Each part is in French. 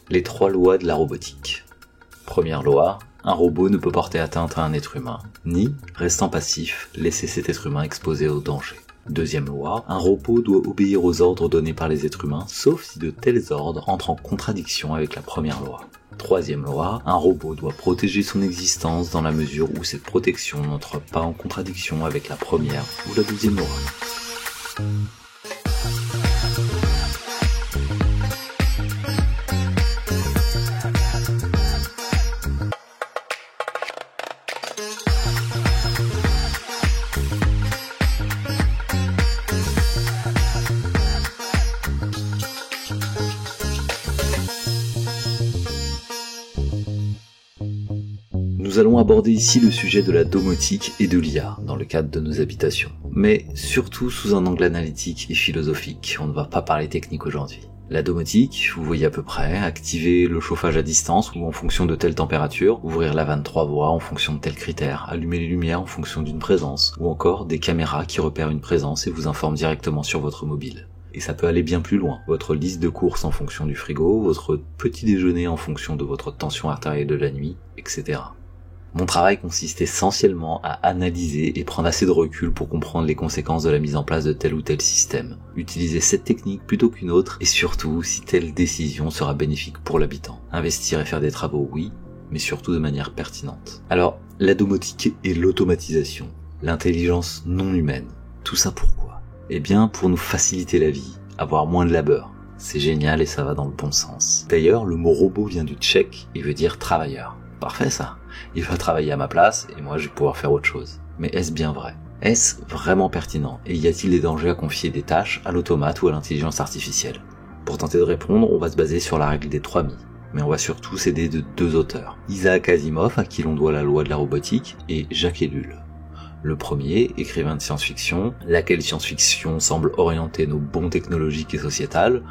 Les 3 lois de la robotique. Première loi, un robot ne peut porter atteinte à un être humain, ni, restant passif, laisser cet être humain exposé au danger. Deuxième loi, un robot doit obéir aux ordres donnés par les êtres humains, sauf si de tels ordres entrent en contradiction avec la première loi. Troisième loi, un robot doit protéger son existence dans la mesure où cette protection n'entre pas en contradiction avec la première ou la deuxième loi. Nous allons aborder ici le sujet de la domotique et de l'IA dans le cadre de nos habitations, mais surtout sous un angle analytique et philosophique. On ne va pas parler technique aujourd'hui. La domotique, vous voyez à peu près, activer le chauffage à distance ou en fonction de telle température, ouvrir la vanne 3 voies en fonction de tels critères, allumer les lumières en fonction d'une présence, ou encore des caméras qui repèrent une présence et vous informent directement sur votre mobile. Et ça peut aller bien plus loin. Votre liste de courses en fonction du frigo, votre petit déjeuner en fonction de votre tension artérielle de la nuit, etc. Mon travail consiste essentiellement à analyser et prendre assez de recul pour comprendre les conséquences de la mise en place de tel ou tel système, utiliser cette technique plutôt qu'une autre et surtout si telle décision sera bénéfique pour l'habitant. Investir et faire des travaux, oui, mais surtout de manière pertinente. Alors, la domotique et l'automatisation, l'intelligence non humaine, tout ça pourquoi ? Eh bien, pour nous faciliter la vie, avoir moins de labeur. C'est génial et ça va dans le bon sens. D'ailleurs, le mot robot vient du tchèque et veut dire travailleur. Parfait ça. Il va travailler à ma place et moi je vais pouvoir faire autre chose. Mais est-ce bien vrai ? Est-ce vraiment pertinent ? Et y a-t-il des dangers à confier des tâches à l'automate ou à l'intelligence artificielle ? Pour tenter de répondre, on va se baser sur la règle des 3 mi. Mais on va surtout s'aider de 2 auteurs. Isaac Asimov, à qui l'on doit la loi de la robotique, et Jacques Ellul. Le premier, écrivain de science-fiction, laquelle science-fiction semble orienter nos bons technologiques et sociétales,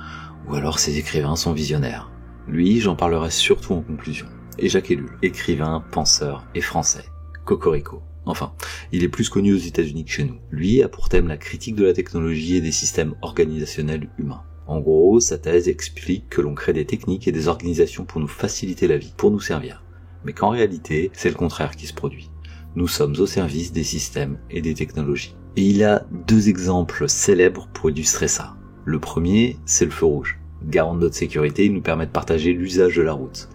ou alors ces écrivains sont visionnaires. Lui, j'en parlerai surtout en conclusion. Et Jacques Ellul, écrivain, penseur et français. Cocorico. Enfin, il est plus connu aux États-Unis que chez nous. Lui a pour thème la critique de la technologie et des systèmes organisationnels humains. En gros, sa thèse explique que l'on crée des techniques et des organisations pour nous faciliter la vie, pour nous servir. Mais qu'en réalité, c'est le contraire qui se produit. Nous sommes au service des systèmes et des technologies. Et il a 2 exemples célèbres pour illustrer ça. Le premier, c'est le feu rouge. Garant de notre sécurité, il nous permet de partager l'usage de la route.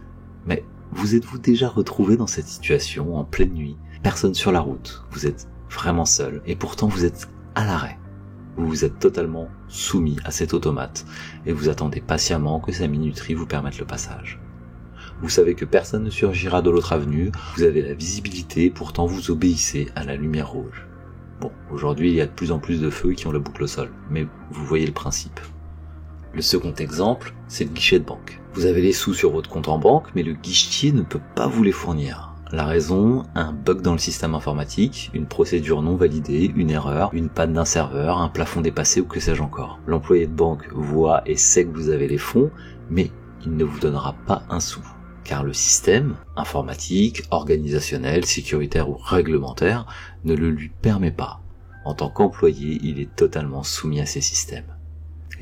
Mais vous êtes-vous déjà retrouvé dans cette situation en pleine nuit, personne sur la route, vous êtes vraiment seul et pourtant vous êtes à l'arrêt. Vous vous êtes totalement soumis à cet automate et vous attendez patiemment que sa minuterie vous permette le passage. Vous savez que personne ne surgira de l'autre avenue, vous avez la visibilité et pourtant vous obéissez à la lumière rouge. Bon, aujourd'hui il y a de plus en plus de feux qui ont la boucle au sol, mais vous voyez le principe. Le second exemple, c'est le guichet de banque. Vous avez les sous sur votre compte en banque, mais le guichetier ne peut pas vous les fournir. La raison, un bug dans le système informatique, une procédure non validée, une erreur, une panne d'un serveur, un plafond dépassé ou que sais-je encore. L'employé de banque voit et sait que vous avez les fonds, mais il ne vous donnera pas un sou. Car le système, informatique, organisationnel, sécuritaire ou réglementaire, ne le lui permet pas. En tant qu'employé, il est totalement soumis à ces systèmes.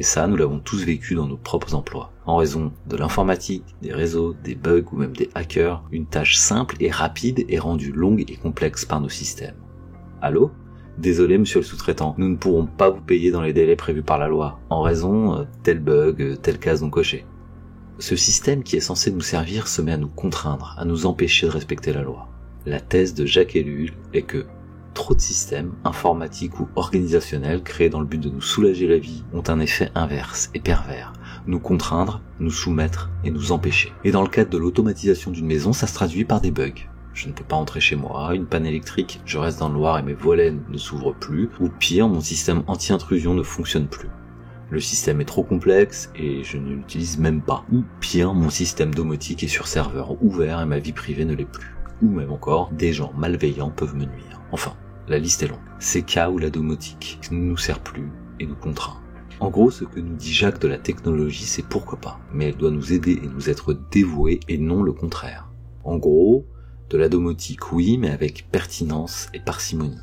Et ça, nous l'avons tous vécu dans nos propres emplois. En raison de l'informatique, des réseaux, des bugs ou même des hackers, une tâche simple et rapide est rendue longue et complexe par nos systèmes. Allô ? Désolé monsieur le sous-traitant, nous ne pourrons pas vous payer dans les délais prévus par la loi, en raison tel bug, telle case non cochée. Ce système qui est censé nous servir se met à nous contraindre, à nous empêcher de respecter la loi. La thèse de Jacques Ellul est que trop de systèmes, informatiques ou organisationnels créés dans le but de nous soulager la vie ont un effet inverse et pervers, nous contraindre, nous soumettre et nous empêcher. Et dans le cadre de l'automatisation d'une maison, ça se traduit par des bugs. Je ne peux pas entrer chez moi, une panne électrique, je reste dans le noir et mes volets ne s'ouvrent plus, ou pire, mon système anti-intrusion ne fonctionne plus. Le système est trop complexe et je ne l'utilise même pas. Ou pire, mon système domotique est sur serveur ouvert et ma vie privée ne l'est plus. Ou même encore, des gens malveillants peuvent me nuire. Enfin, la liste est longue. C'est cas où la domotique ne nous sert plus et nous contraint. En gros, ce que nous dit Jacques de la technologie, c'est pourquoi pas. Mais elle doit nous aider et nous être dévouée et non le contraire. En gros, de la domotique, oui, mais avec pertinence et parcimonie.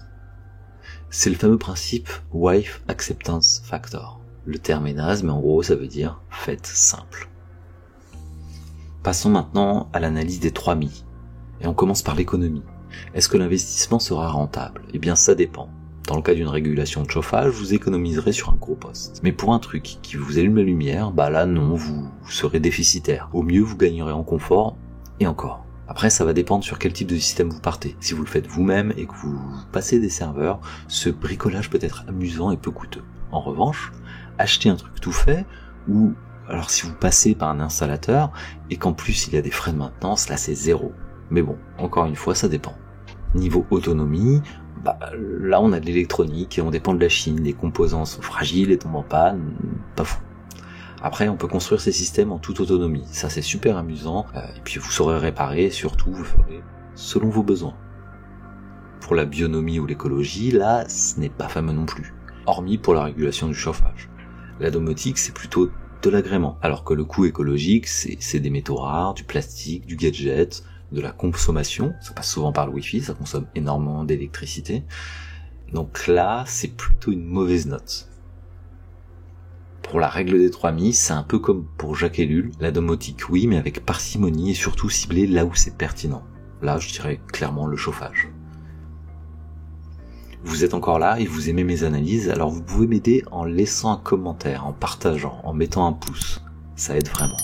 C'est le fameux principe Wife Acceptance Factor. Le terme est naze, mais en gros, ça veut dire faites simple. Passons maintenant à l'analyse des 3 mi. Et on commence par l'économie. Est-ce que l'investissement sera rentable? Eh bien ça dépend. Dans le cas d'une régulation de chauffage, vous économiserez sur un gros poste. Mais pour un truc qui vous allume la lumière, bah là non, vous serez déficitaire. Au mieux, vous gagnerez en confort, et encore. Après, ça va dépendre sur quel type de système vous partez. Si vous le faites vous-même et que vous passez des serveurs, ce bricolage peut être amusant et peu coûteux. En revanche, acheter un truc tout fait, ou alors si vous passez par un installateur, et qu'en plus il y a des frais de maintenance, là c'est zéro. Mais bon, encore une fois, ça dépend. Niveau autonomie, là on a de l'électronique et on dépend de la Chine, les composants sont fragiles et tombent en panne, pas fou. Après on peut construire ces systèmes en toute autonomie, ça c'est super amusant, et puis vous saurez réparer, et surtout vous ferez selon vos besoins. Pour la bionomie ou l'écologie, là ce n'est pas fameux non plus, hormis pour la régulation du chauffage. La domotique c'est plutôt de l'agrément, alors que le coût écologique c'est des métaux rares, du plastique, du gadget, de la consommation, ça passe souvent par le Wi-Fi, ça consomme énormément d'électricité. Donc là, c'est plutôt une mauvaise note. Pour la règle des 3 mi, c'est un peu comme pour Jacques Ellul, la domotique oui, mais avec parcimonie et surtout ciblé là où c'est pertinent. Là, je dirais clairement le chauffage. Vous êtes encore là et vous aimez mes analyses, alors vous pouvez m'aider en laissant un commentaire, en partageant, en mettant un pouce. Ça aide vraiment.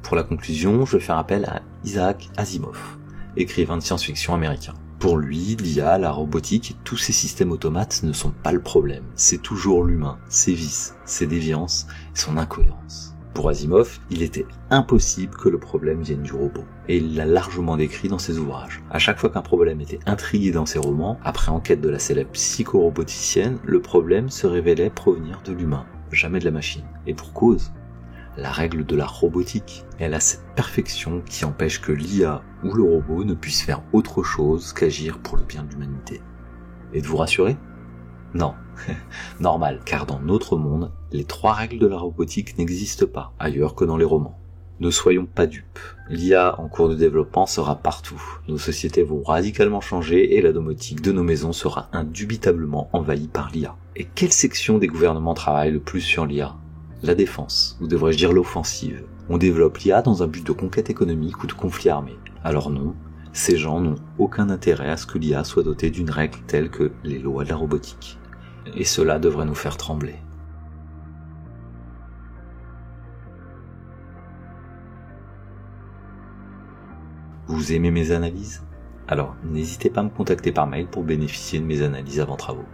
Pour la conclusion, je vais faire appel à Isaac Asimov, écrivain de science-fiction américain. Pour lui, l'IA, la robotique et tous ces systèmes automates ne sont pas le problème. C'est toujours l'humain, ses vices, ses déviances et son incohérence. Pour Asimov, il était impossible que le problème vienne du robot. Et il l'a largement décrit dans ses ouvrages. À chaque fois qu'un problème était intrigué dans ses romans, après enquête de la célèbre psychoroboticienne, le problème se révélait provenir de l'humain, jamais de la machine. Et pour cause. La règle de la robotique. Elle a cette perfection qui empêche que l'IA ou le robot ne puisse faire autre chose qu'agir pour le bien de l'humanité. Êtes-vous rassuré? Non. Normal, car dans notre monde, les 3 règles de la robotique n'existent pas ailleurs que dans les romans. Ne soyons pas dupes. L'IA en cours de développement sera partout. Nos sociétés vont radicalement changer et la domotique de nos maisons sera indubitablement envahie par l'IA. Et quelle section des gouvernements travaille le plus sur l'IA? La défense, ou devrais-je dire l'offensive. On développe l'IA dans un but de conquête économique ou de conflit armé. Alors non, ces gens n'ont aucun intérêt à ce que l'IA soit dotée d'une règle telle que les lois de la robotique. Et cela devrait nous faire trembler. Vous aimez mes analyses? Alors n'hésitez pas à me contacter par mail pour bénéficier de mes analyses avant travaux.